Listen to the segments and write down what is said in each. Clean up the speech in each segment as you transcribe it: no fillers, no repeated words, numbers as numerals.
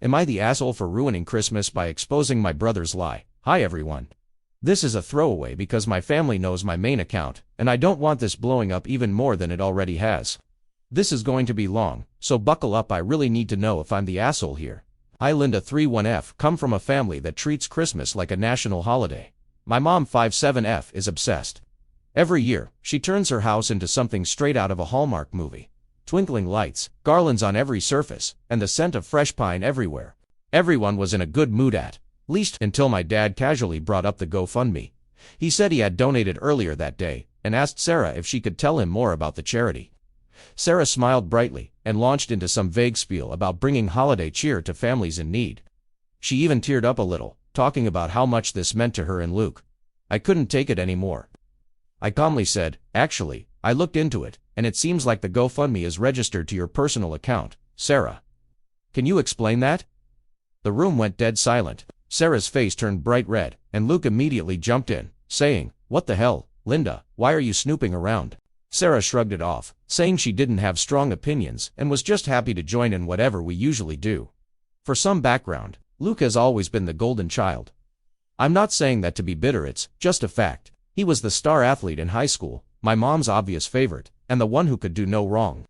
Am I the asshole for ruining Christmas by exposing my brother's lie? Hi everyone. This is a throwaway because my family knows my main account, and I don't want this blowing up even more than it already has. This is going to be long, so buckle up. I really need to know if I'm the asshole here. I, Linda 31F, come from a family that treats Christmas like a national holiday. My mom 57F is obsessed. Every year, she turns her house into something straight out of a Hallmark movie. Twinkling lights, garlands on every surface, and the scent of fresh pine everywhere. Everyone was in a good mood at least until my dad casually brought up the GoFundMe. He said he had donated earlier that day, and asked Sarah if she could tell him more about the charity. Sarah smiled brightly, and launched into some vague spiel about bringing holiday cheer to families in need. She even teared up a little, talking about how much this meant to her and Luke. I couldn't take it anymore. I calmly said, actually, I looked into it, and it seems like the GoFundMe is registered to your personal account, Sarah. Can you explain that? The room went dead silent. Sarah's face turned bright red, and Luke immediately jumped in, saying, "What the hell, Linda, why are you snooping around?" Sarah shrugged it off, saying she didn't have strong opinions and was just happy to join in whatever we usually do. For some background, Luke has always been the golden child. I'm not saying that to be bitter, it's just a fact. He was the star athlete in high school, my mom's obvious favorite, and the one who could do no wrong.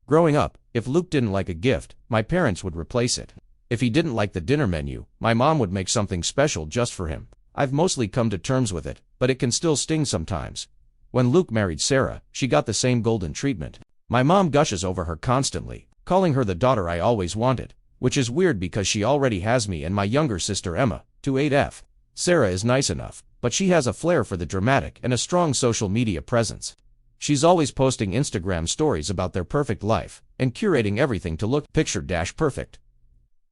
Growing up, if Luke didn't like a gift, my parents would replace it. If he didn't like the dinner menu, my mom would make something special just for him. I've mostly come to terms with it, but it can still sting sometimes. When Luke married Sarah, she got the same golden treatment. My mom gushes over her constantly, calling her the daughter I always wanted, which is weird because she already has me and my younger sister Emma, 28F. Sarah is nice enough, but she has a flair for the dramatic and a strong social media presence. She's always posting Instagram stories about their perfect life, and curating everything to look picture-perfect.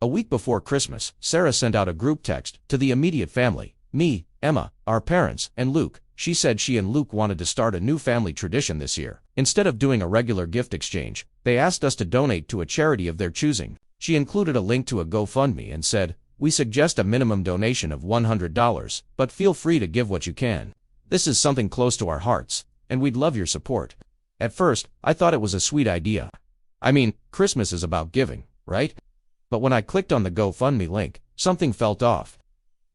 A week before Christmas, Sarah sent out a group text to the immediate family, me, Emma, our parents, and Luke. She said she and Luke wanted to start a new family tradition this year. Instead of doing a regular gift exchange, they asked us to donate to a charity of their choosing. She included a link to a GoFundMe and said, "We suggest a minimum donation of $100, but feel free to give what you can. This is something close to our hearts, and we'd love your support." At first, I thought it was a sweet idea. I mean, Christmas is about giving, right? But when I clicked on the GoFundMe link, something felt off.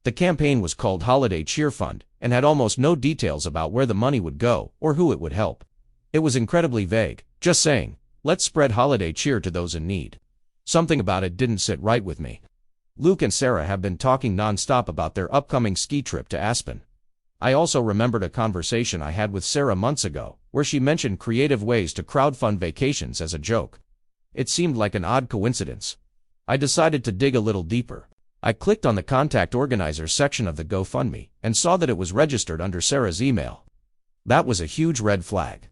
The campaign was called Holiday Cheer Fund, and had almost no details about where the money would go or who it would help. It was incredibly vague, just saying, "Let's spread holiday cheer to those in need." Something about it didn't sit right with me. Luke and Sarah have been talking non-stop about their upcoming ski trip to Aspen. I also remembered a conversation I had with Sarah months ago, where she mentioned creative ways to crowdfund vacations as a joke. It seemed like an odd coincidence. I decided to dig a little deeper. I clicked on the Contact Organizers section of the GoFundMe, and saw that it was registered under Sarah's email. That was a huge red flag.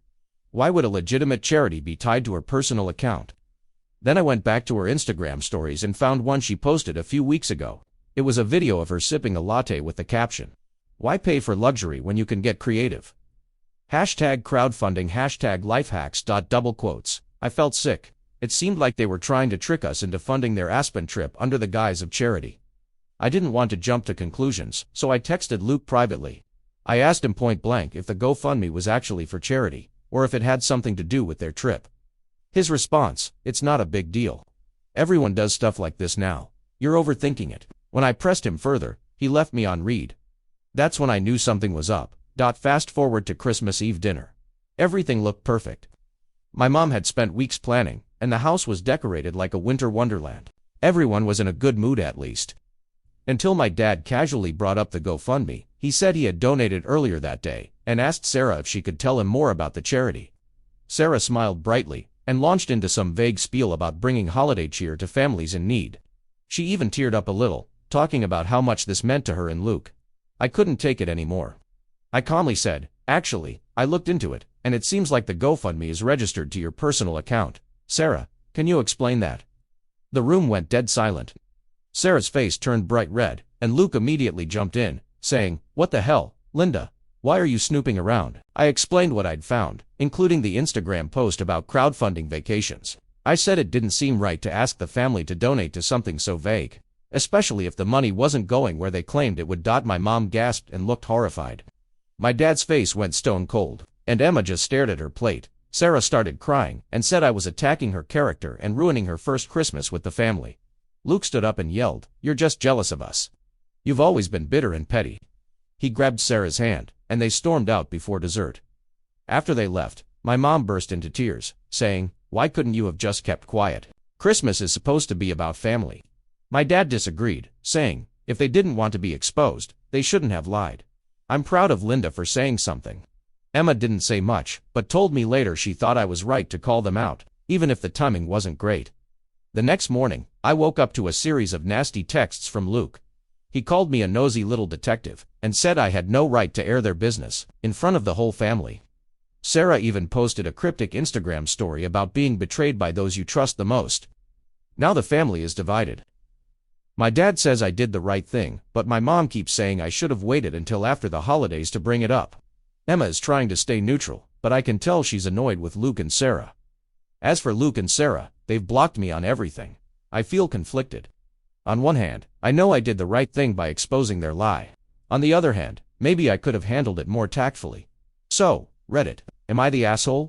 Why would a legitimate charity be tied to her personal account? Then I went back to her Instagram stories and found one she posted a few weeks ago. It was a video of her sipping a latte with the caption, "Why pay for luxury when you can get creative?" Hashtag crowdfunding, hashtag lifehacks. I felt sick. It seemed like they were trying to trick us into funding their Aspen trip under the guise of charity. I didn't want to jump to conclusions, so I texted Luke privately. I asked him point blank if the GoFundMe was actually for charity, or if it had something to do with their trip. His response, "It's not a big deal. Everyone does stuff like this now. You're overthinking it." When I pressed him further, he left me on read. That's when I knew something was up. Fast forward to Christmas Eve dinner. Everything looked perfect. My mom had spent weeks planning, and the house was decorated like a winter wonderland. Everyone was in a good mood at least. Until my dad casually brought up the GoFundMe. He said he had donated earlier that day, and asked Sarah if she could tell him more about the charity. Sarah smiled brightly, and launched into some vague spiel about bringing holiday cheer to families in need. She even teared up a little, talking about how much this meant to her and Luke. I couldn't take it anymore. I calmly said, "Actually, I looked into it, and it seems like the GoFundMe is registered to your personal account. Sarah, can you explain that?" The room went dead silent. Sarah's face turned bright red, and Luke immediately jumped in, saying, "What the hell, Linda? Why are you snooping around?" I explained what I'd found, including the Instagram post about crowdfunding vacations. I said it didn't seem right to ask the family to donate to something so vague, especially if the money wasn't going where they claimed it would. My mom gasped and looked horrified. My dad's face went stone cold, and Emma just stared at her plate. Sarah started crying and said I was attacking her character and ruining her first Christmas with the family. Luke stood up and yelled, "You're just jealous of us. You've always been bitter and petty." He grabbed Sarah's hand, and they stormed out before dessert. After they left, my mom burst into tears, saying, "Why couldn't you have just kept quiet? Christmas is supposed to be about family." My dad disagreed, saying, if they didn't want to be exposed, they shouldn't have lied. I'm proud of Linda for saying something. Emma didn't say much, but told me later she thought I was right to call them out, even if the timing wasn't great. The next morning, I woke up to a series of nasty texts from Luke. He called me a nosy little detective, and said I had no right to air their business, in front of the whole family. Sarah even posted a cryptic Instagram story about being betrayed by those you trust the most. Now the family is divided. My dad says I did the right thing, but my mom keeps saying I should have waited until after the holidays to bring it up. Emma is trying to stay neutral, but I can tell she's annoyed with Luke and Sarah. As for Luke and Sarah, they've blocked me on everything. I feel conflicted. On one hand, I know I did the right thing by exposing their lie. On the other hand, maybe I could have handled it more tactfully. So, Reddit, am I the asshole?